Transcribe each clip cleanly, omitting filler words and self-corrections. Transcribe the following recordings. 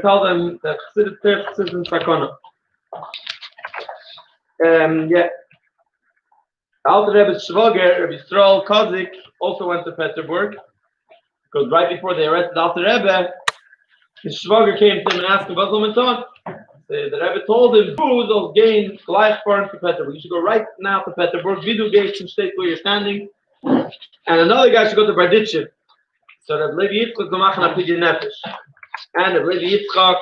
tell them that Chassidus is in Sakona. Yeah. Alter Rebbe's Shvoger, Rabbi Stroll Kozik, also went to Peterburg, because right before they arrested Alter Rebbe, his Shvoger came to him and asked him about Zomenton. The Rebbe told him, "Who will gain life foreign to Peterburg? You should go right now to Peterburg. Vidu gate some state where you're standing, and another guy should go to Barditchev." So that Rabbi Yitzchok go machen a pidyon nefesh, and Rabbi Yitzchok,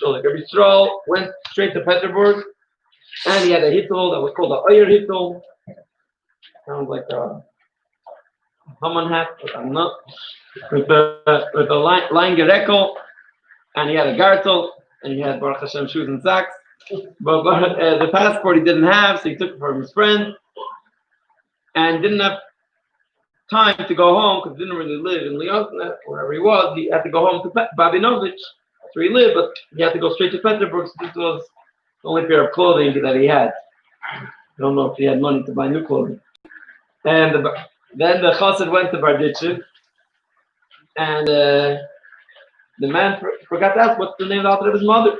Rabbi Stroll, went straight to Peterburg, and he had a hittel that was called a Oyer hittel. Sounds like a Haman hat, but I'm not. With a line gerekel, and he had a gartel, and he had Baruch Hashem shoes and socks. But the passport he didn't have, so he took it from his friend, and didn't have time to go home because he didn't really live in Lyozne, wherever he was. He had to go home to Babinovich, that's where he lived, but he had to go straight to Peterburg. So this was the only pair of clothing that he had. I don't know if he had money to buy new clothing. And then the chassid went to Barditchev, and the man forgot to ask what's the name of his mother.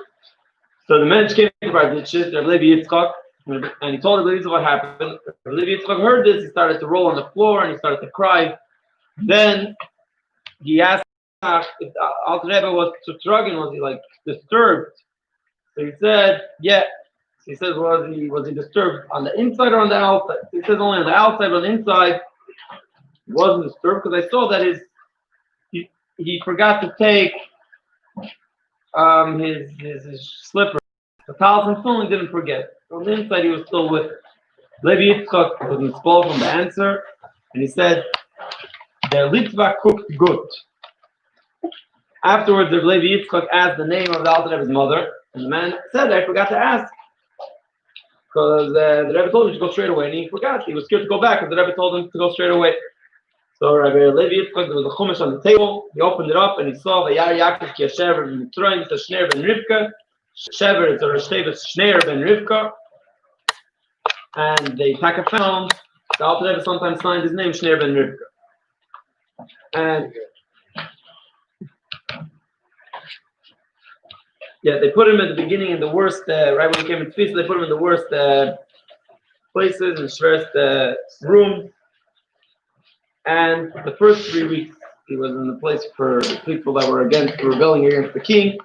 So the man came to Barditchev, Rabbi Yitzchok, and he told Rabbi Yitzchok what happened. Rabbi Yitzchok heard this, he started to roll on the floor and he started to cry. Then he asked if Alter Rebbe was struggling, was he like disturbed? So he said, yeah. So he says, was he disturbed on the inside or on the outside? So he says only on the outside, but on the inside he wasn't disturbed because I saw that he forgot to take his slipper. The Talmud still didn't forget. On the inside, he was still with it. Rabbi Yitzchok was expelled from the answer, and he said, "The Litva cooked good." Afterwards, the Rabbi Yitzchok asked the name of the Alter Rebbe's mother, and the man said, "I forgot to ask." Because the Rebbe told him to go straight away, and he forgot. He was scared to go back, because the Rebbe told him to go straight away. So Rabbi Yitzchok, there was a chumash on the table. He opened it up, and he saw the Yar Yaakov ki Yasher ben Mitzrayim, it's a Shneir ben Rivka. Shever is a Reshtev Shneir ben Rivka. And they take a film. The Alter Rebbe sometimes signed his name Shneir ben Rivka. And yeah, they put him at the beginning in the worst, right when he came in Tfisa, they put him in the worst places, in the worst room. And the first 3 weeks, he was in the place for people that were rebelling against the king.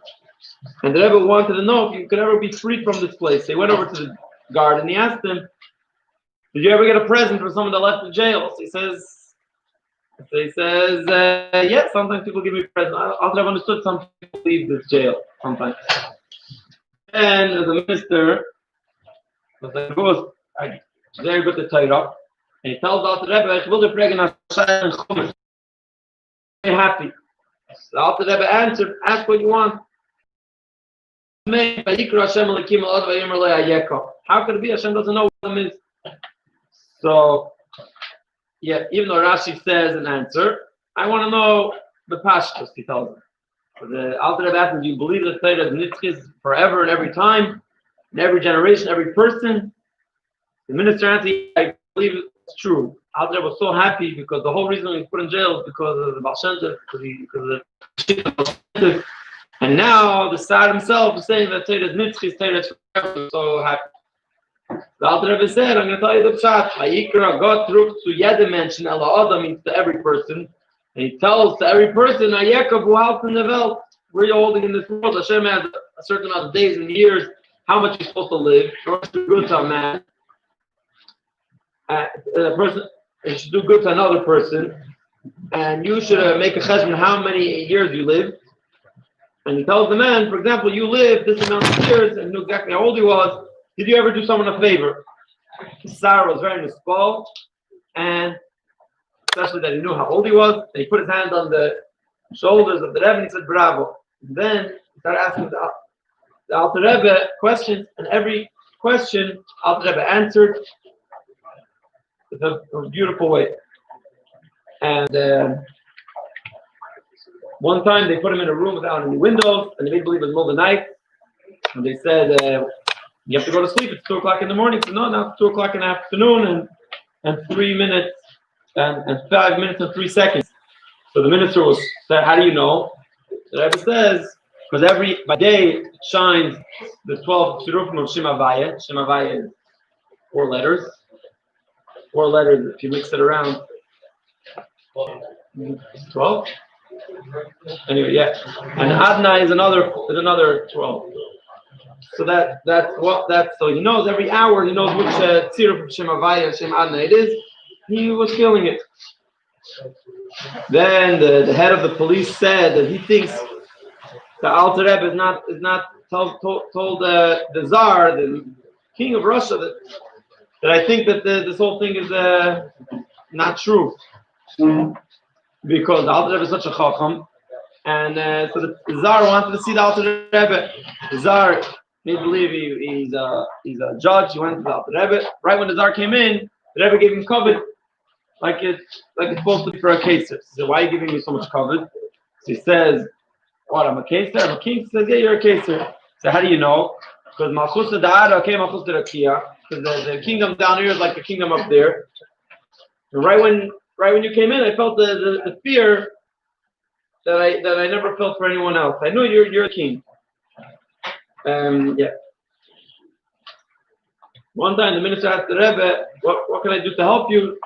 And the Rebbe wanted to know if you could ever be freed from this place. So he went over to the guard and he asked him, "Did you ever get a present for someone that left the jail?" So he says, "Yes, sometimes people give me presents. I'll have understood some people leave this jail sometimes." And as a minister, was like, "I very good to Torah." And he tells Alter Rebbe, "Ich will the Farbrengen and chumash." Very happy. So Alter Rebbe answered, "Ask what you want." How could it be Hashem doesn't know what them is? So, yeah, even though Rashi says an answer, I want to know the pashtus, he tells him. So the Alter Rebbe asks him, "Do you believe that Torah is nitzchis forever and every time, in every generation, every person?" The minister answered, "I believe it's true." Alter Rebbe was so happy because the whole reason he was put in jail is because of the Baal Shem Tov, because of the and now the Sar himself is saying that Torah is nitzchis, Torah is forever. So happy. The Alter Rebbe said, "I'm going to tell you the pshat. Vayikra God truk to yede mention Ela Adam means to every person, and he tells to every person, Ayekab who helps in the world. Where you're holding in this world, Hashem has a certain amount of days and years, how much you're supposed to live. You should do good to a man. A person, you should do good to another person, and you should make a cheshbon how many years you live." And he tells the man, for example, you live this amount of years and knew exactly how old he was. Did you ever do someone a favor? Sarah was very nispal, and especially that he knew how old he was. And he put his hand on the shoulders of the Rebbe and he said, "Bravo." And then he started asking the Alter Rebbe questions, and every question Alter Rebbe answered in a beautiful way. And one time they put him in a room without any windows, and they made believe it was the middle of the night. And they said, "You have to go to sleep. It's 2 o'clock in the morning." He said, "No, now it's 2 o'clock in the afternoon and 3 minutes and 5 minutes and 3 seconds." So the minister said, "How do you know?" The Rebbe says, because by day it shines the 12 tzirufim of Shemavaya. Shemavaya is 4 letters. 4 letters, if you mix it around. 12? Anyway, yeah. And Adna is another 12. So so he knows every hour, he knows which tziruf of Shemavaya, Shem Adna it is. He was feeling it. Then the head of the police said that he thinks the Alter Rebbe is not told the Tsar, the king of Russia, that I think that this whole thing is not true, because the Alter Rebbe is such a chacham, and so the Tsar wanted to see the Alter Rebbe. The Tsar, he believe he's a judge. He went to the Alter Rebbe. Right when the Tsar came in, the Rebbe gave him covet, like it's supposed to be for a Kosher. He said, "Why are you giving me so much covet?" So he says, "What? I'm a Kosher." I'm a king. He says, "Yeah, you're a Kosher." So how do you know? Because Malchus Da'ara came Malchus Rakia. Because the kingdom down here is like the kingdom up there. And right when you came in, I felt the fear that I never felt for anyone else. I knew you're a king. Yeah. One time the minister asked the Rebbe, "What can I do to help you?"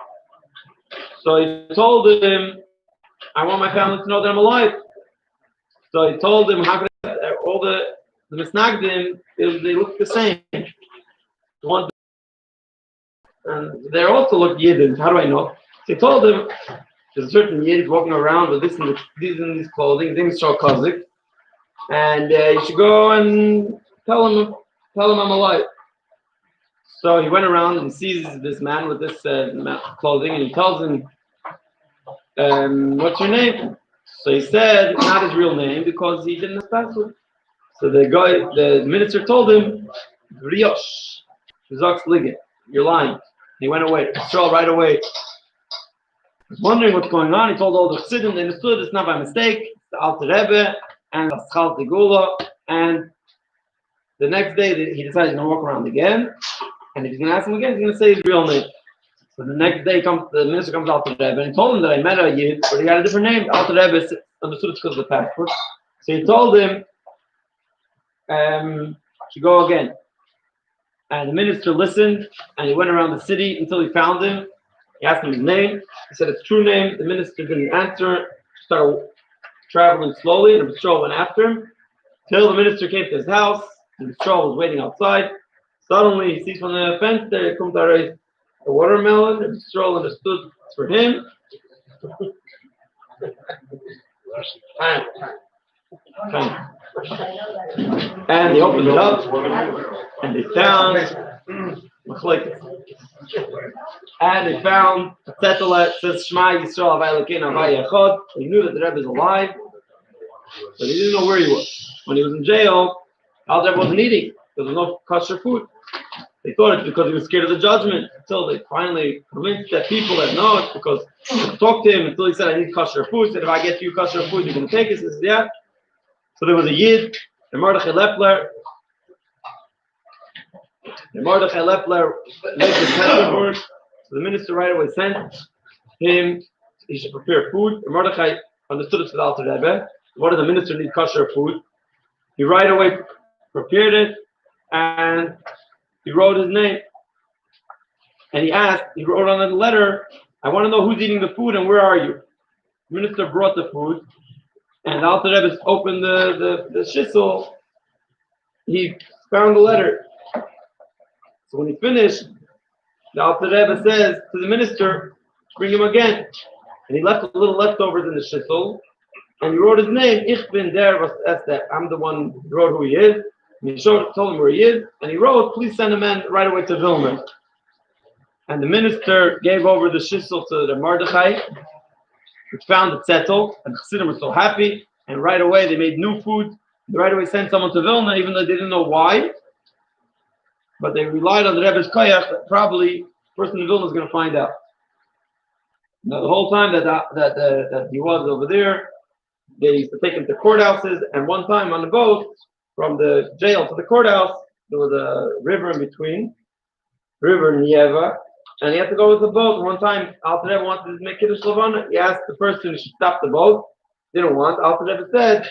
So he told him, "I want my family to know that I'm alive." So he told him, "How can all the misnagdim, they look the same. And they also look Yidden. How do I know?" So he told him, "There's a certain Yid walking around with this and these clothing. His name is Kazik, and you should go and tell him I'm alive." So he went around and sees this man with this clothing, and he tells him, "What's your name?" So he said not his real name because he didn't have password. So the minister told him, "Riosh, you're lying." He went away. Stroll right away. He was wondering what's going on. He told all the Chassidim, they understood it's not by mistake. It's the Alter Rebbe and the Schal Tegula. And the next day he decided he's going to walk around again. And if he's going to ask him again, he's going to say his real name. So the next day the minister comes to Alter Rebbe and he told him that I met a Yid, but he got a different name. Alter Rebbe understood it's because of the passport. So he told him to go again. And the minister listened, and he went around the city until he found him. He asked him his name. He said his true name. The minister didn't answer. He started traveling slowly, and the patrol went after him till the minister came to his house. And the patrol was waiting outside. Suddenly, he sees from the fence there comes a watermelon. And the patrol understood it's for him. And they opened it up, and they found a zettel that says Shema Yisrael Havai Elokeinu Havai Echad. He knew that the Rebbe is alive, but he didn't know where he was. When he was in jail, Al Rebbe wasn't eating. There was no kosher food. They thought it's because he was scared of the judgment. Until they finally convinced that people that know it's because they talked to him until he said, "I need kosher food." He said, "If I get you kosher food, you're going to take it." He says, "Yeah." So there was a Yid, the Mordechai Lepler. The Mordechai Lepler lived in Petersburg. So the minister right away sent him, he should prepare food. The Mordechai understood it to the Alter Rebbe. What does the minister need kosher food? He right away prepared it and he wrote his name. And he wrote on the letter, "I want to know who's eating the food and where are you?" The minister brought the food. And the Alter Rebbe opened the shissel. He found the letter. So when he finished, the Alter Rebbe says to the minister, "Bring him again." And he left a little leftovers in the shissel. And he wrote his name. Ich bin der was Esther. I'm the one who wrote who he is. And he told him where he is. And he wrote, "Please send a man right away to Vilna." And the minister gave over the shissel to the Mordechai, which found the zettel, and the Chassidim were so happy, and right away they made new food. They right away sent someone to Vilna, even though they didn't know why. But they relied on the Rebbe's koyach that probably the person in Vilna is going to find out. Now the whole time that he was over there, they used to take him to courthouses, and one time on the boat from the jail to the courthouse, there was a river in between, river Nieva. And he had to go with the boat. One time, Alter Rebbe wanted to make Kiddush Levana. He asked the person who should stop the boat. Didn't want. Alter Rebbe said,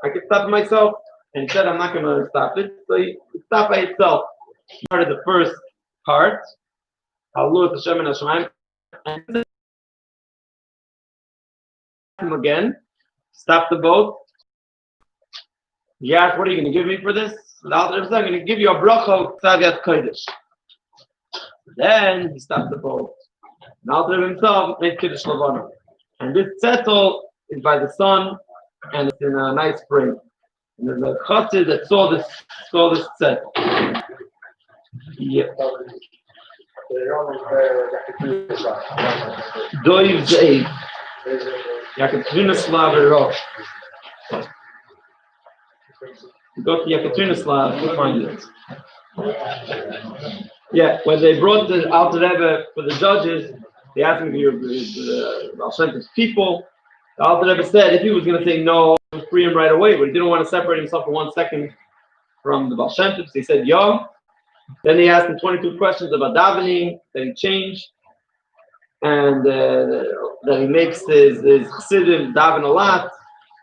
I could stop it myself. And he said, I'm not going to stop it. So he stopped by itself. He started the first part. Hallelujah, Hashem and Hashem. And him again. Stop the boat. He asked, what are you going to give me for this? The Alter said, I'm going to give you a bracha Tzaviat Kodesh. Then he stopped the boat. The Alter himself made Kiddush Lavana. And this settle is by the sun, and it's in a nice spring. And there's a chassid that saw this set. Yeah. Doiv Zeid. Yekaterinoslav Rosh. You go to Yekaterinoslav, you'll find it. Yeah, when they brought the Alter Rebbe for the judges, they asked him if you're the Baal Shem Tov's people. The Alter Rebbe said if he was going to say no, he would free him right away, but he didn't want to separate himself for 1 second from the Baal Shem Tov, so he said yeah. Then they asked him 22 questions about davening, that he changed, and that he makes his chassidim daven a lot,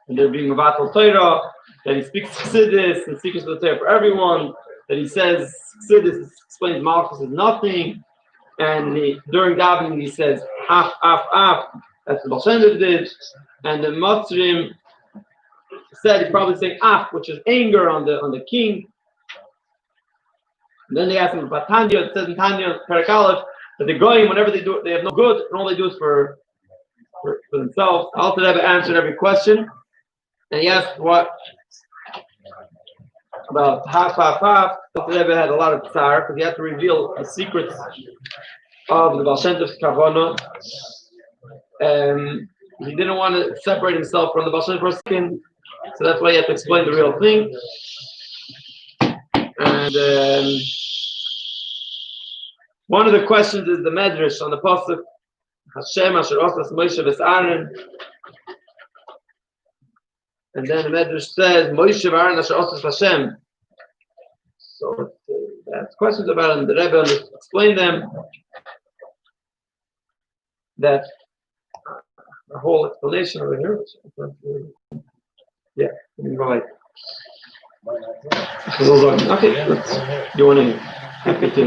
and they're being mevatel Torah, that he speaks chassidus and secrets of the Torah for everyone, that he says chassidus explains Malka is nothing, and during davening he says af, that's the Baal Shem Tov did, and the Motzei said he's probably saying af, which is anger on the king. And then they asked him about Tanya. It says in Tanya, Perek Aleph, that the goyim, whenever they do it, they have no good, and all they do is for themselves. Alter Rebbe answered every question, and he asked what about half. Alter Rebbe had a lot of tsar because he had to reveal the secrets of the Baal Shem Tov's kavanah. He didn't want to separate himself from the Baal Shem Tov for a second, so that's why he had to explain the real thing. And one of the questions is the medrash on the pasuk Hashem asher osas Moshe v'Aaron, and then the medrash says Moshe v'Aaron asher osas Hashem. So that's questions about it, and the Rebbe explained them. That the whole explanation over here. Yeah, right. Okay, you want to happy to.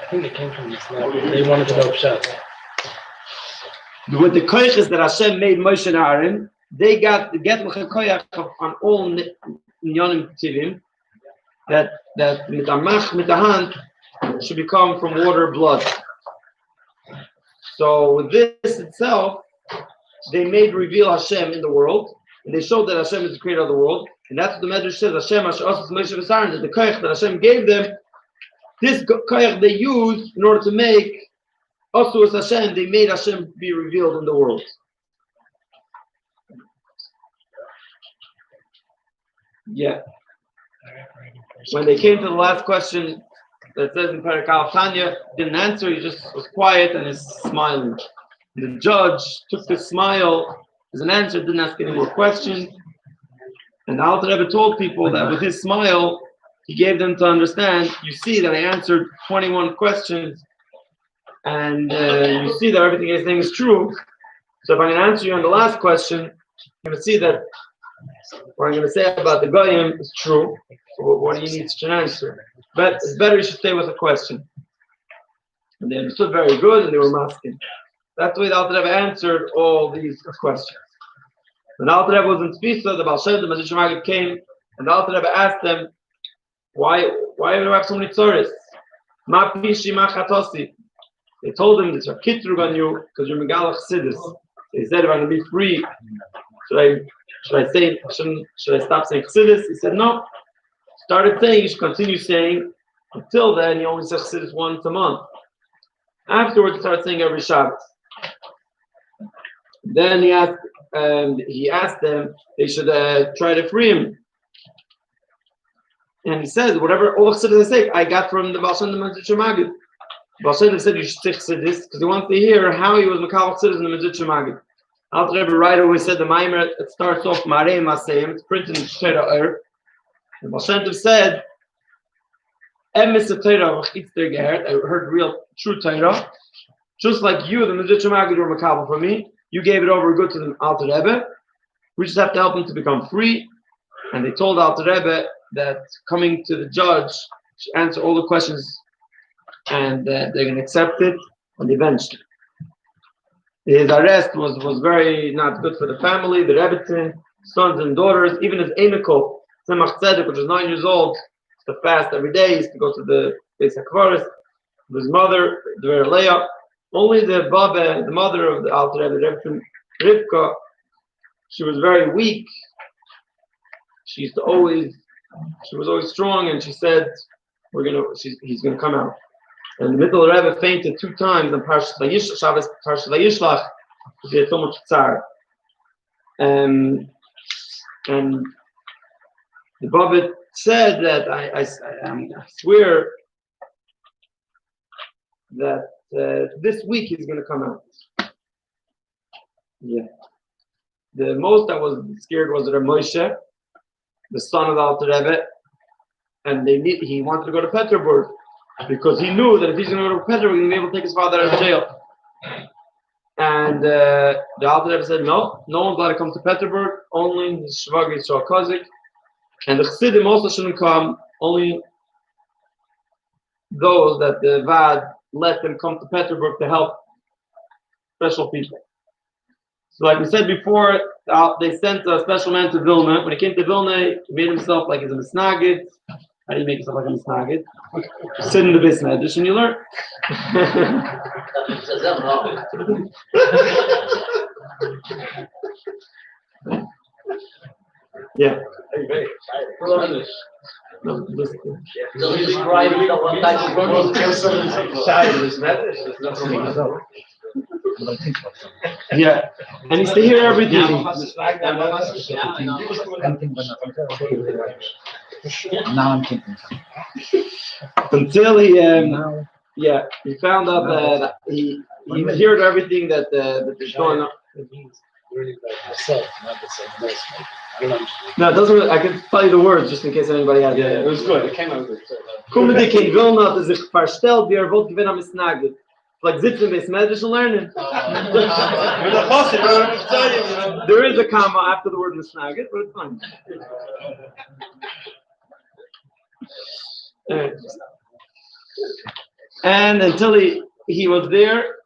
I think it came from this level. They wanted to know Pshat. With the koyches that Hashem made Moshe and Aaron, they got the get koyach on all nyonim tivim that mit the hand should become from water blood. So with this itself, they made reveal Hashem in the world, and they showed that Hashem is the creator of the world, and that's what the Medrash says. Hashem Asher Osas Moshe v'Aaron, that the koyach that Hashem gave them, this koyach they used in order to make Osus Hashem. They made Hashem be revealed in the world. Yeah. When they came to the last question that says in Perek Aleph, Tanya didn't answer. He just was quiet and is smiling. The judge took the smile as an answer, didn't ask any more questions. And the Alter Rebbe told people that with his smile, he gave them to understand, you see that I answered 21 questions, and you see that everything I'm saying is true. So if I'm going to answer you on the last question, you're going to see that what I'm going to say about the Goyim is true. So what do you need to answer? But it's better you should stay with a question. And they understood very good, and they were masking. That's the way the Alter Rebbe answered all these questions. When the Alter Rebbe was in Tfisa, the Baal Shem Tov, the Magician Magid came, and the Alter Rebbe asked them, why do you have so many tzoros? Ma pishi ma chatosi. They told him, there's a kitrug on you, because you're Megalach Chassidus. They said, if I'm going to be free, should I stop saying Chassidus? He said, no. Started saying, you should continue saying, until then, you only say Chassidus once a month. Afterwards, he started saying every Shabbos. Then he asked them, they should try to free him. And he says, whatever all Chassidus I say, I got from the Baal Shem Tov Magid Magid. Baal Shem Tov said you should say Chassidus because he wants to hear how he was Makal Chassidus in the Magid Magid. Alter Rebbe right away said the Maimer, it starts off Marei Masayim, it's printed in Torah. And Baal Shem Tov said, Emes Torah v'chitzter gehert, I heard real, true Torah. Just like you, the Magid Magid were Makal for me, you gave it over good to the Alter Rebbe. We just have to help him to become free. And they told Alter Rebbe that coming to the judge to answer all the questions, and they're going to accept it, and eventually. His arrest was very not good for the family, the Rebbetzin, sons and daughters, even his Emiko, Tzemach Tzedek, which is 9 years old, used to fast every day, used to go to the Beis HaKvaris, his mother, the Leah. Only the Baba, the mother of the Alter Rebbe, Rebbetzin, Rivka, she was very weak. She was always strong, and she said, he's gonna come out. And the middle Rebbe fainted 2 times on Parshas Vayishlach, Shabbos Parshas Vayishlach, because he had so much tzar. And the Baba said that I swear that this week he's going to come out. Yeah. The most I was scared was Rabbi Moshe, the son of the Alter Rebbe, and he wanted to go to Petersburg because he knew that if he's going to go to Petersburg, he's going to be able to take his father out of jail. And the Alter Rebbe said, no one's allowed to come to Petersburg, only the Shvag Yisrael Kozik. And the Chassidim also shouldn't come, only those that the Vad let them come to Petersburg to help special people. So like we said before, they sent a special man to Vilna. When he came to Vilna, he made himself like he's a misnagid. How do you make yourself like a misnagid? Sit in the Beis Medrash and you learn. Yeah. No, listen. Yeah, and he's to hear everything. Until he found out that he heard everything that is going on. No, it doesn't really, I can tell you the words just in case anybody has it. Yeah, it was good. It came out good. Kumedik in Vilna hat sich verstellt, wie wollte gewinnen am Snagget. Like sitzen Beis Medrash and learning. There is a comma after the word Misnagget, but it's fine. And until he was there,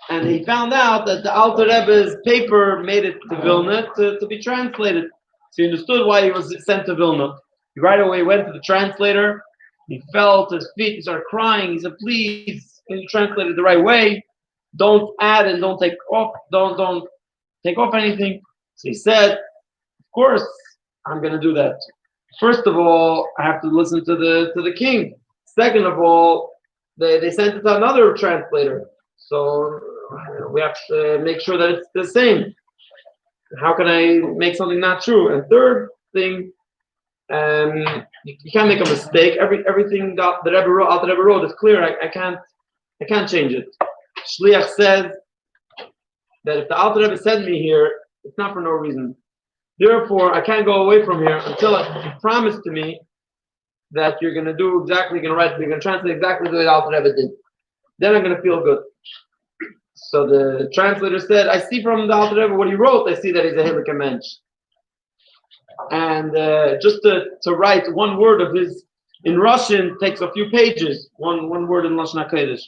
and he found out that the Alter Rebbe's paper made it to Vilna to be translated. So he understood why he was sent to Vilna. He right away went to the translator. He fell to his feet. He started crying. He said, "Please, can you translate it the right way? Don't add and don't take off. Don't take off anything." So he said, "Of course, I'm going to do that. First of all, I have to listen to the king. Second of all, they sent it to another translator. So we have to make sure that it's the same. How can I make something not true? And third thing, you can't make a mistake. Everything that the Rebbe wrote is clear. I can't change it. Shliach says that if the Alter Rebbe sent me here, it's not for no reason. Therefore, I can't go away from here until you promise to me that you're going to do exactly, you're going to translate exactly the way the Alter Rebbe did. Then I'm going to feel good." So the translator said, "I see from the Alter Rebbe what he wrote, I see that he's a Hilike Mensch." And just to write one word of his in Russian takes a few pages, one word in Lashon HaKodesh.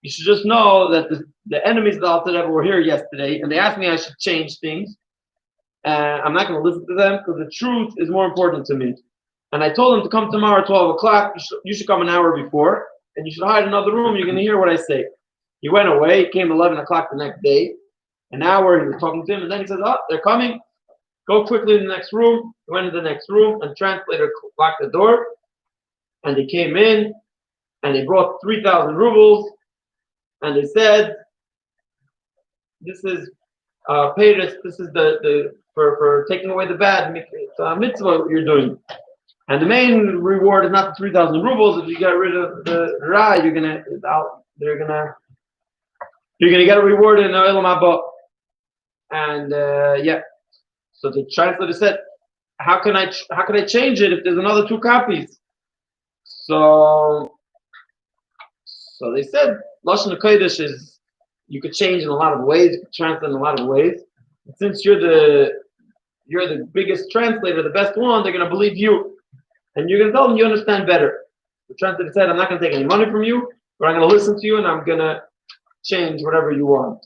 You should just know that the enemies of the Alter Rebbe were here yesterday, and they asked me I should change things. I'm not going to listen to them because the truth is more important to me. And I told them to come tomorrow at 12 o'clock. You should come an hour before, and you should hide in another room. You're going to hear what I say. He went away. He came 11 o'clock the next day. An hour, he was talking to him, and then he says, "Oh, they're coming. Go quickly in the next room." He went to the next room, and the translator locked the door. And he came in, and he brought 3,000 rubles, and they said, "This is Paris. This is the for taking away the bad mitzvah you're doing. And the main reward is not the 3,000 rubles. If you get rid of the ra, you're gonna get a reward in Olam Haba." And so the translator said, how can I change it if there's another 2 copies? So they said Lashon HaKodesh is, you could change in a lot of ways, you could translate in a lot of ways. Since you're the biggest translator, the best one, they're going to believe you. And you're going to tell them you understand better. The translator said, I'm not going to take any money from you, but I'm going to listen to you and I'm going to change whatever you want.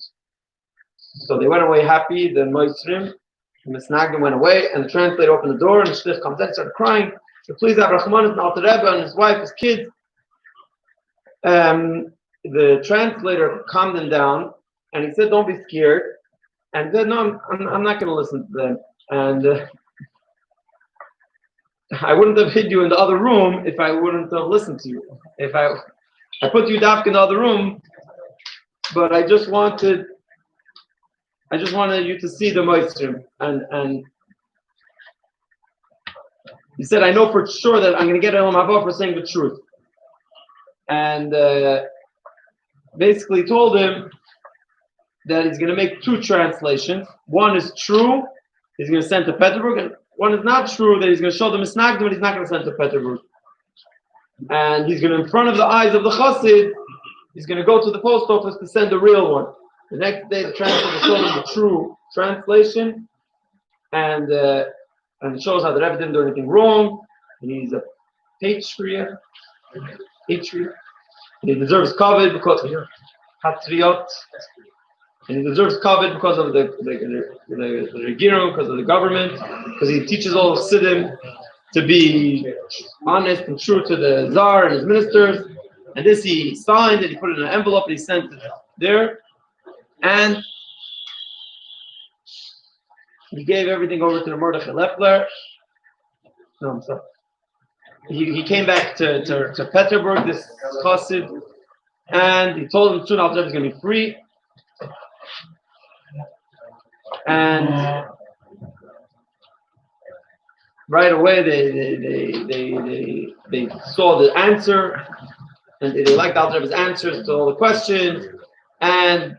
So they went away happy. The Motzei, the Misnagdim went away, and the translator opened the door, and the Shlich comes in and started crying. So please have Rahman and Alter Rebbe and his wife, his kids. The translator calmed him down, and he said, don't be scared. And he said, no, I'm not going to listen to them. And I wouldn't have hid you in the other room if I wouldn't have listened to you. If I put you back in the other room, but I just wanted you to see the Motzei. And he said, I know for sure that I'm going to get Elam Haba for saying the truth. And basically told him that he's going to make two translations. One is true, he's going to send to Petersburg, and one is not true, that he's going to show the Misnagdim, but he's not going to send to Petersburg. And he's going to, in front of the eyes of the Chassid, he's going to go to the post office to send the real one. The next day, the translator showed him the true translation, and it shows how the Rebbe didn't do anything wrong, and he's a patriot. And he deserves Kavod because Hatriot, and he deserves Kavod because of the Regierung, because of the government, because he teaches all of Siddim to be honest and true to the Tsar and his ministers. And this he signed, and he put it in an envelope, and he sent it there. And he gave everything over to the Mordechai Lepler. No, I'm sorry. He came back to Petersburg, this Chassid, and he told him soon Alter Rebbe is going to be free. And right away they saw the answer, and they liked Alter Rebbe's answers to all the questions. And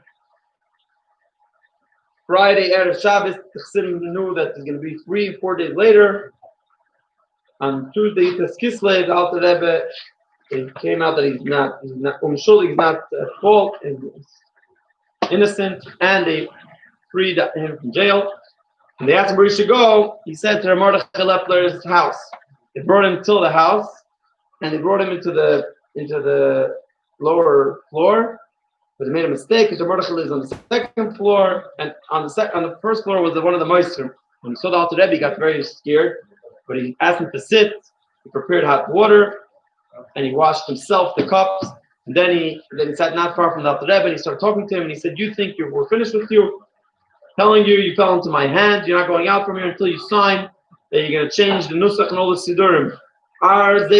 Friday, Erev Shabbos, the Chassidim knew that he's going to be free 4 days later. On Tuesday, it's Kislev, Alter Rebbe, it came out that he's not he's not at fault, he's innocent, and they freed him from jail. And they asked him where he should go. He said to Mordechai Lepler's house. They brought him to the house, and they brought him into the lower floor. But they made a mistake because Mordechai lives on the second floor, and on the first floor was one of the Motzei. When he saw the Alter Rebbe, he got very scared. But he asked him to sit. He prepared hot water, and he washed himself the cups. And then he sat not far from the Alter Rebbe, and he started talking to him. And he said, "You think we're finished with you? Telling you fell into my hands. You're not going out from here until you sign that you're going to change the nusach and all the sidurim. Ours,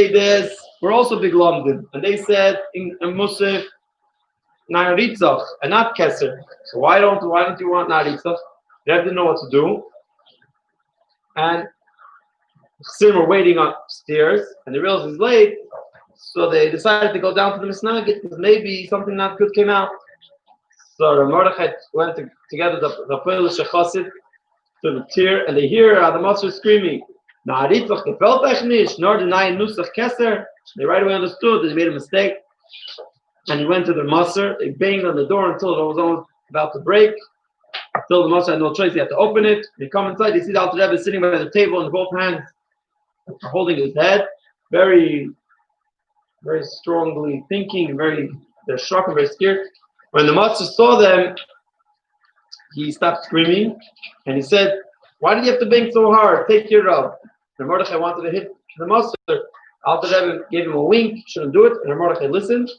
we're also big London, and they said in Musaf, Naritzach and not Kosher. So why don't you want Naritzach? They didn't know what to do, and Chassidim were waiting upstairs, and they realized it's late, so they decided to go down to the Misnagid because maybe something not good came out. So Mordechai went together the Polish Chassid to the tier, and they hear the Motzei screaming, "Na'aritzach gefällt euch nicht, nor denying nusach Kosher." They right away understood that they made a mistake, and he went to the Motzei. They banged on the door until it was almost about to break. Until the Motzei had no choice, he had to open it. They come inside, they see the Alter Rebbe sitting by the table, and both hands holding his head, very, very strongly thinking, they're shocked and very scared. When the Motzei saw them, he stopped screaming, and he said, "Why did you have to bang so hard? Take your rub." And Mordechai wanted to hit the Motzei. Alter Rebbe gave him a wink, shouldn't do it, and Mordechai listened.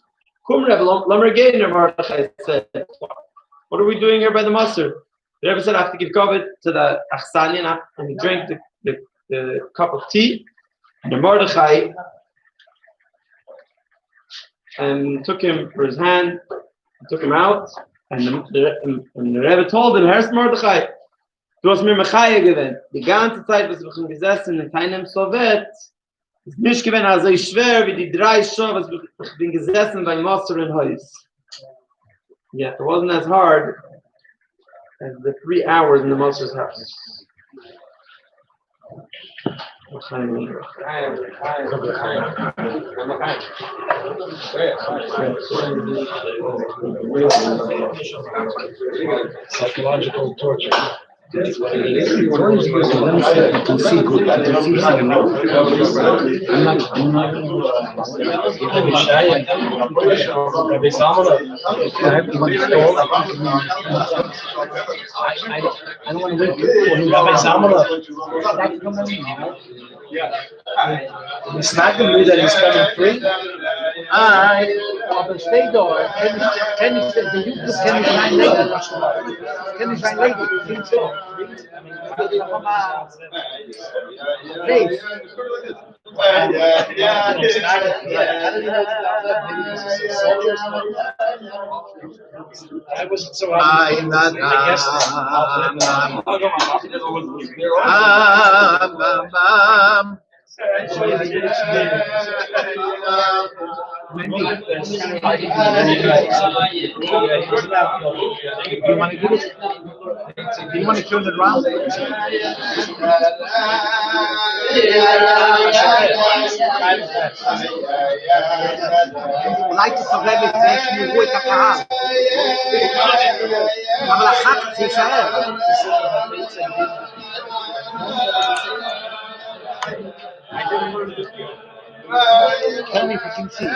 "Kum Rebbe, lamer geiner," Mordechai said. "What are we doing here by the Motzei?" The Rebbe said, "I have to give Kavod to the Achsanian," and he drank the cup of tea. And the Mordechai took him for his hand, took him out, and the Rebbe told him, "Herrst Mordechai, du hast mir Mechaya gewinnt. Die ganze Zeit, was ich gesessen in keinem Sowjet, ist nicht gewinnt also schwer wie die 3 Stunden, was ich bin gesessen beim Motzei in Haus." Yeah, it wasn't as hard as the 3 hours in the Motzei's house. Psychological torture. As long as you can see good, I can see something. I'm not. Rabbi Salman, I don't want to wait. Rabbi Salman, it's not the news that he's coming free. Aber stay da, kann ich the youth kann ich rein legen. Kann ich rein legen. Klingt so. Please. I wasn't so obvious. I guess You want to do it? Do you want to turn it around? אולי תסובב את זה שיראו את הקהל. אבל אחר כך זה יישאר. Tell me if you can see.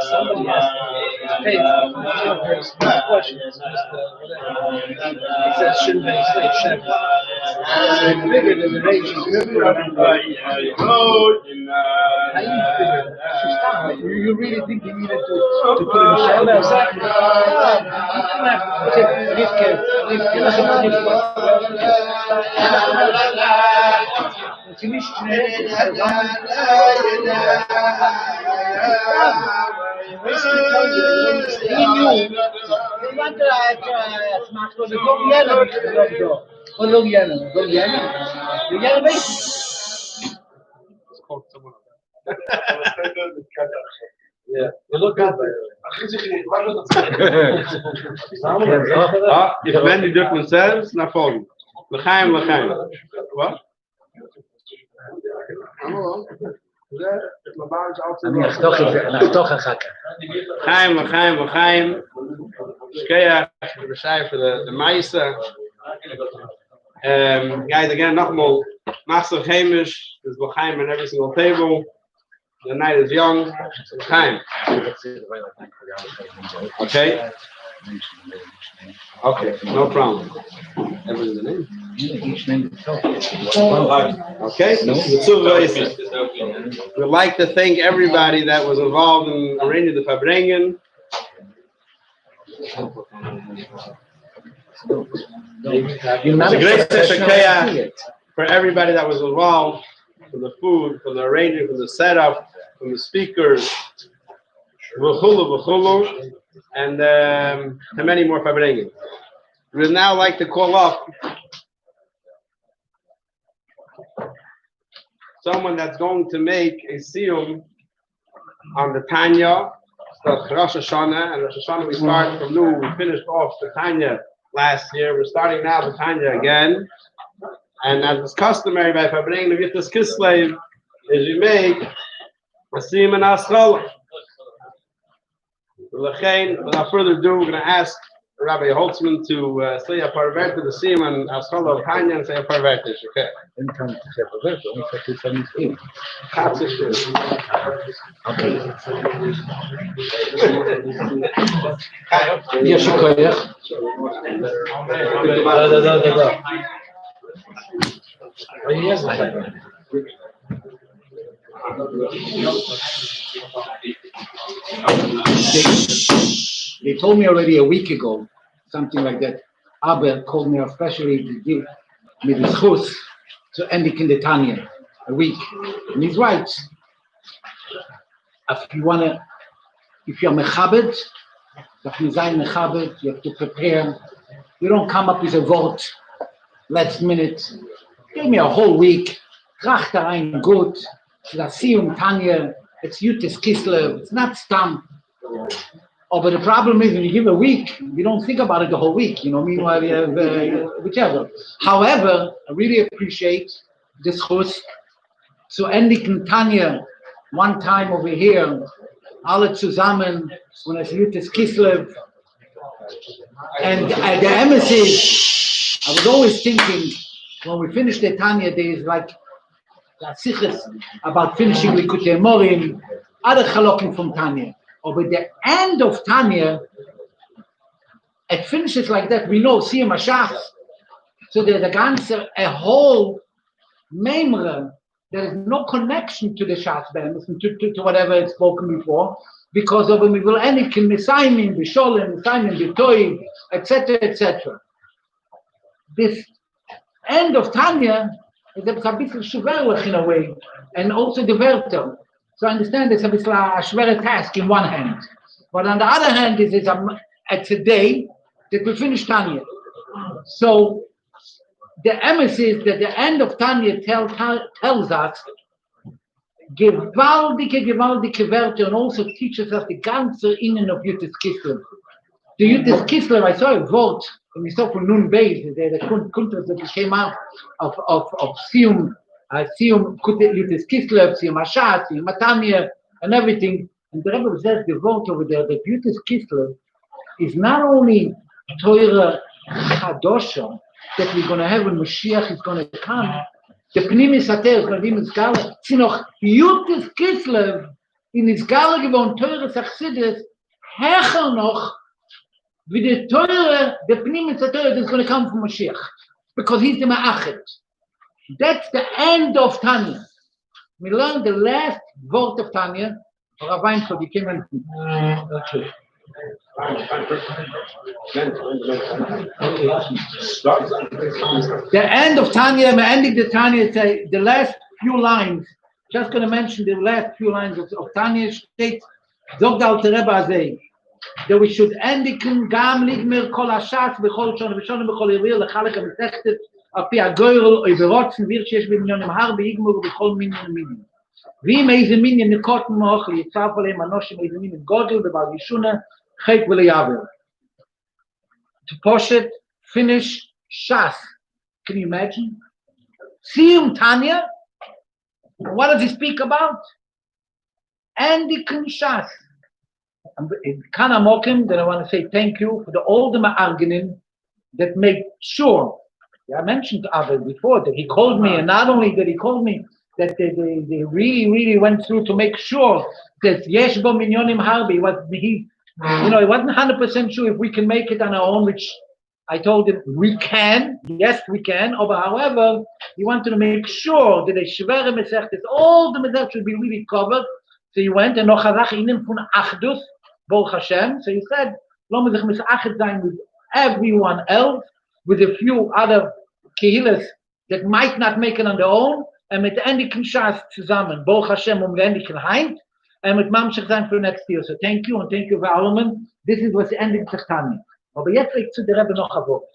Somebody asked me, hey, questions. He said, shouldn't they say Shabbos? So it's bigger than the range is You really think you needed to put in Shabbos? Yeah, you look good. Ich wende die dürfen selbst nach vorne. L'chaim. What? אני אחתוך אחר כך. L'chaim. Shkeach, Rishai for the Maisa. Guys, again, nochmal, Master Hamish, there's L'chaim on every single table. The night is young. L'chaim. Okay? Okay, no problem. Everyone's name? Okay? We'd like to thank everybody that was involved in arranging the Farbrengen. It's a great shakaya for everybody that was involved, from the food, from the arranging, from the setup, from the speakers. V'chulu. and many more Farbrengen. We would now like to call up someone that's going to make a Siyum on the Tanya, the Rosh Hashanah, and Rosh Hashanah we start from new. We finished off the Tanya last year. We're starting now the Tanya again. And as is customary by Farbrengen of Yitzchok Kislev, is we make a Siyum and Aschala. Without further ado, we're going to ask Rabbi Holtzman to say a parvert to the Siyum and Aschala of Tanya and say a parvert. Okay. They told me already a week ago, something like that. Abel called me especially to give me the schus to end in the Tanya a week. And he's right. If you're mechabed, you have to prepare. You don't come up with a vote last minute. Give me a whole week. Krachterein good. It's Siyum Tanya. It's Yosef Kislev. It's not stam. Oh, but the problem is when you give a week, you don't think about it the whole week. Meanwhile, you have whichever. However, I really appreciate this chus. So ending Tanya one time over here, alle zusammen, when it's Yosef Kislev. And the emissaries, I was always thinking, when we finish the Tanya, there is like sichos about finishing Likutei Morim, other chalokim from Tanya. Over the end of Tanya, it finishes like that. We know Siyum Hashas. So there's a whole memra. There is no connection to the Shas to whatever it's spoken before, because of we will end in Messiahim, Bisholim, Messiahim, Bitoy, etc., etc. This end of Tanya is a bit shverlich in a way, and also the Werter. So I understand it's a bit like a schwere task in one hand, but on the other hand, it's a day that we finish Tanya. So the emes is that the end of Tanya tells us gewaltige Werte, and also teaches us the ganze Innen of Yosef Kislev. The Yosef Kislev, I saw a vote when we saw from Nun Beis, the contrast that came out of Siyum. Siyum Yosef Kislev, Siyum Hashas, Siyum Tanya, and everything. And the Rebbe says the vote over there, the Yosef Kislev is not only Torah Chadosha that we're going to have when Mashiach is going to come. The Pnimis Ater is going to be in Izgala. See noch Yosef Kislev in Izgala gewon Torah Sachsidis hecher noch with the Torah, the Pnimis Ater is going to come from Mashiach because he's the Ma'achet. That's the end of Tanya. We learned the last word of Tanya. Rabbi Weinfeld, you came in. Okay. The end of Tanya, I'm ending the Tanya, the last few lines. Just going to mention the last few lines of Tanya state. Zog the Alter Rebbe Azei, that we should end it gam ligmer kol hashas b'chol shon b'shon b'chol yiril lechalek ha'metechtet api ha'goyrel oiverotzen vir shesh b'minyonim har b'yigmur b'chol minyan minyan. V'im eize minyan nikoten moch liyitzaf aleim anoshim eize minyan godel b'bal yishuna chek v'leyavel. To push it, finish Shas. Can you imagine? Siyum Tanya. What does he speak about? Ending Shas. In Kana Mokim, then I want to say thank you for all the ma'argenim that make sure. I mentioned Abel before that he called me, and not only that he called me, that they really went through to make sure that Yesh Bo Minyonim Harbi, he wasn't 100% sure if we can make it on our own, which I told him we can. Yes, we can. However, he wanted to make sure that the Shvere Mesechtes, all the Mesechtes should be really covered. So he went and Nochazach Inem Fun Achdus. Baruch Hashem. So he said, "Lo mezich misachet zayin with everyone else, with a few other kehilas that might not make it on their own, and mit endiken Shas zusammen. Baruch Hashem endiken heint, and mit Mamshech sein für next year. So thank you and thank you for Holzman. This is what's ending Tanya. Aber jetzt liegt zu der Rebbe noch ein Wort.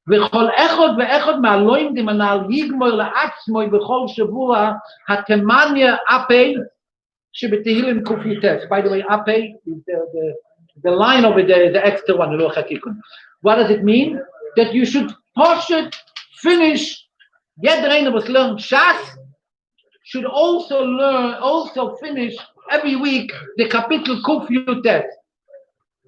וכל אחד ואחד מהלוימדים הנ"ל יגמור לעצמו בכל שבוע התמניה אפי שבתהילים ק"ט. By the way, Ape is the line over there is the extra one. What does it mean? That you should finish. Jeder einer was learned Shas should also finish every week the kapitel Kuf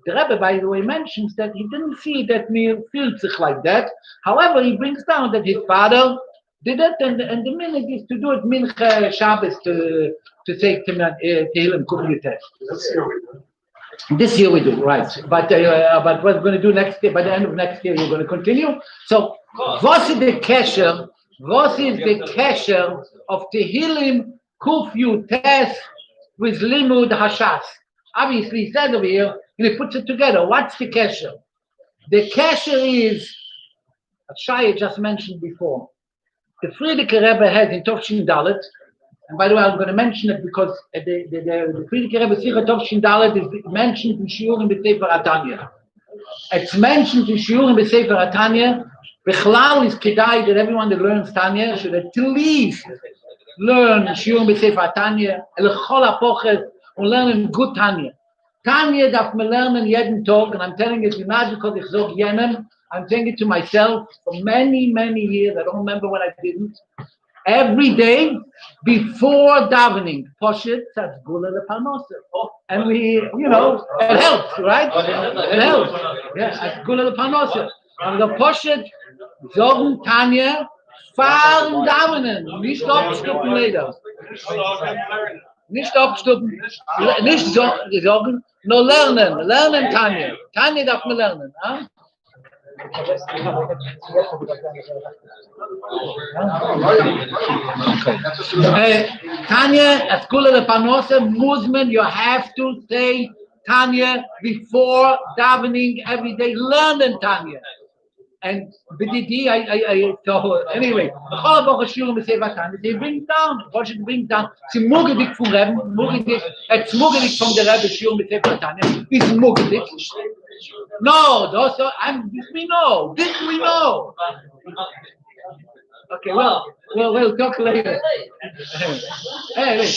The Rebbe, by the way, mentions that he didn't see that Mir feels like that. However, he brings down that his father did it, and the minute is to do it Mincha Shabbos to take Tehillim Kuf. This year we do, right? But what we're going to do next year, by the end of next year, you're going to continue. So, what is the Kosher? What is the Kosher of Tehillim Kuf Yutes with Limud Hashas? Obviously, he said over here, and he puts it together. What's the Kosher? The Kosher is, as Shai just mentioned before, the Frierdiker Rebbe has in Tovshin Dalet, and by the way, I'm going to mention it because the Frierdiker Rebbe Sicha Tovshin Dalet is mentioned in Shiurim B'Sefer Tanya. It's mentioned in Shiurim B'Sefer Tanya. Bechlal is kedai that everyone that learns Tanya should at least learn Shiurim B'Sefer Tanya, Elchol HaPoches, and learn good Tanya. Tanya darf man lernen jeden Tag, and I'm telling it not because ich sage jenen, I'm saying it to myself for many, many years. I don't remember when I didn't. Every day before davening, Poshet says Gula leParnosa. And we, it helps, right? It helps. Yeah, Gula leParnosa. And the Poshet sagen Tanya, fahren davenen, nicht abstuppen later. Nicht abstuppen, nicht sagen, nur lernen Tanya. Tanya darf man lernen. Huh? Tanya, at Kula the Panosa, Muslim, you have to say Tanya before davening every day. Learn Tanya. And BDD, so anyway, they bring down, what should bring down? Sie Mugedik from Rebbe, it's Mugedik from the Rebbe, Shiur B'Sefer Tanya, is Mugedik. No, this we know. Okay, well, we'll talk later. Anyway,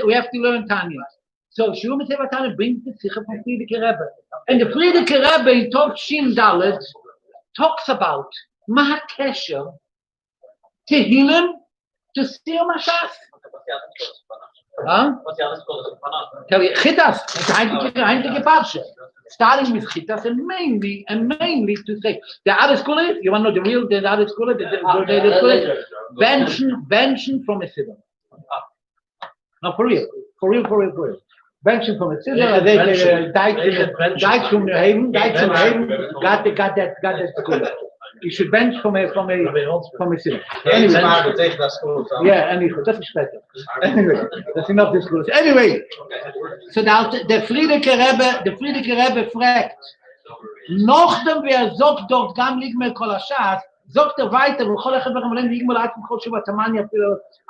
we have to learn Tanya. So Shiur B'Sefer Tanya brings the Sicha from Frierdiker Rebbe. And the Frierdiker Rebbe in Tovshin Dalet talks about Ma Kesher Tehillim to Siyum Hashas. Huh? Tell you, Chitas, einzige Parsha. Starting with Chitas and mainly to say the other school is, you want to know the other school is, benchen from a Siddur. No, for real. Benchen from a Siddur, they died from New Haven, got that school. You should bench from a Siddur. Anyway, das ist better. Anyway, that's enough discourse. Anyway, so the Frierdiker Rebbe fragt, nachdem wer sagt dort gam liegt mir kol Hashas, sagt weiter, bechol echad b'chamalem liegt mir latzim kol Shabbat Tanya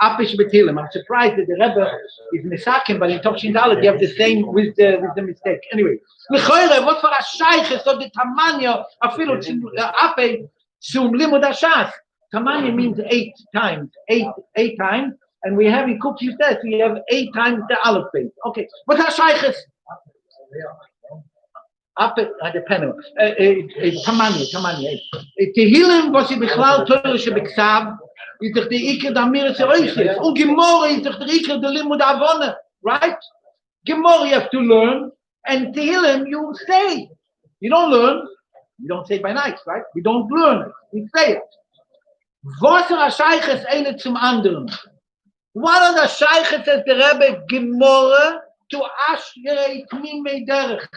apish betehillim. I'm surprised that the Rebbe is misakim, but in Tovshin Dalet you have the same with the mistake. Anyway, l'choire, what for a shaykh so the Tanya afilu ape Sum limud hashas. Tamanya means 8 times. 8 times. And we have in Kuf Yutes, we have 8 times the Aleph base. Okay. What are shaykhs? Up at the panel. Tamanya. Tehillim was in Bechlal Torah Shebeksav. Is the Iker Damir Seroises. Und Gemorah is the Iker the limud avona. Right? Gemorah you have to learn. And Tehillim you say. You don't learn. We don't say it by night, right? We don't learn it. We say it. Was are Shayches eine zum anderen? What are the Shayches as the Rebbe Gemorah to Ashrei Tmimei Derech?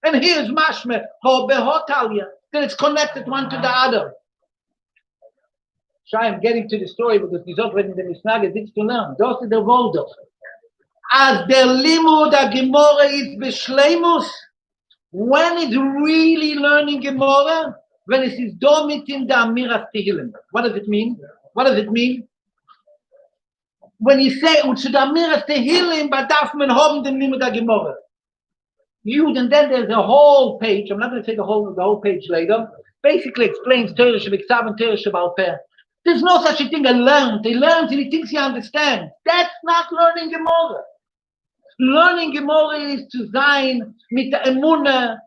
And here's Mashme, Ho Behotalia, that it's connected one to the other. Shai, I'm getting to the story because he's already in the Mishnah, it's to learn. Those are the Voldos. As the Limud Gemorah is Beshleimus, when it's really learning Gemara, when it is domit in the Amiras Tehillim. What does it mean? when you say Utsudamiras Tehillim, but darf man haben dem Limud HaGemorah. And then there's a whole page. I'm not going to say the whole page later. Basically explains Torah Shebiksav and Torah Shebal Peh. There's no such a thing as learn. He learns and he thinks he understands. That's not learning Gemorah. Learning Gemorah is to sein mit der Emunah,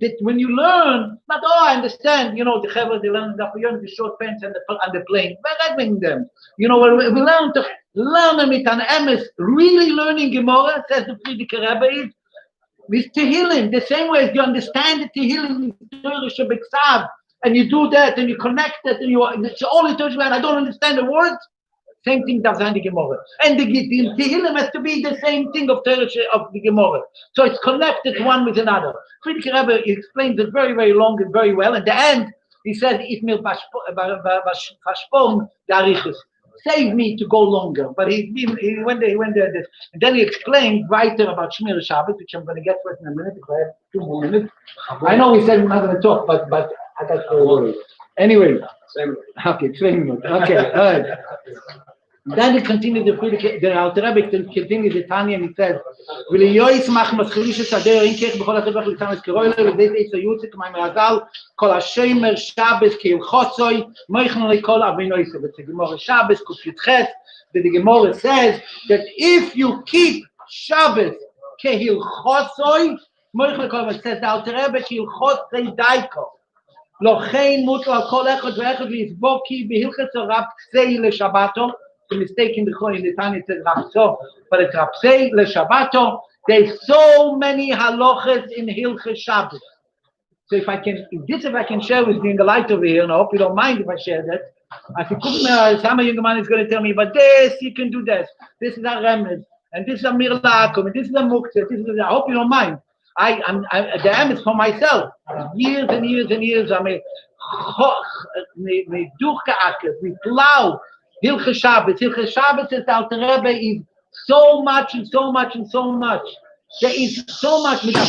that when you learn, not, I understand, the Chaver, they learn the short pants and the plane. Where I bring them? We learn to learn mit an emes, really learning Gemorah, says the Frierdiker Rebbe, is with Tehillim, the same way as you understand the Tehillim, and you do that, and you connect it, and it's all in Torah, and I don't understand the words. Same thing does the Gemorah. And the Tehillim has to be the same thing of the Gemorah. So it's connected one with another. Frierdiker Rebbe explains it very, very long and very well. At the end, he says, "If mir versprochen the arichus, save me to go longer." But he went there, and then he explained weiter about Shmir Shabbos, which I'm going to get to it in a minute, if I have 2 more minutes. I know we said we're not going to talk, but I got to worry. Anyway, okay, 20 minutes. Okay, all right. Then he continued the Alter Rebbe continues the Tanya, and he says, "V'liyois mach maschilish sader inkech b'chol hatzebach l'tamas keroyle v'zeit eitz Yitzchok my me'azal kol hashemer Shabbos keilchotzoi moichen lekol avinoyse." But the Gemara Shabbos kuf yitches, the Gemara says that if you keep Shabbos keilchotzoi moichen lekol, it says the Alter Rebbe keilchotzoi daiko. Lochein mutar al kol echad ve'echad v'yizboki b'hilchet Horav ksei leShabbato. The mistake in the Tanya says Rapso, but it's Rapsei leShabbato. There's so many halachas in Hilchos Shabbos. So if I can share with you in the light over here, and I hope you don't mind if I share that. I think some young man is going to tell me, but this you can do this. This is a remez, and this is a mirlakum, and this is a muktzah. I hope you don't mind. The am is for myself. Years and years and years. I mean, we plow. Hilchos Shabbos is the Alter Rebbe is so much and so much and so much. There is so much with a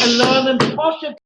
and learning.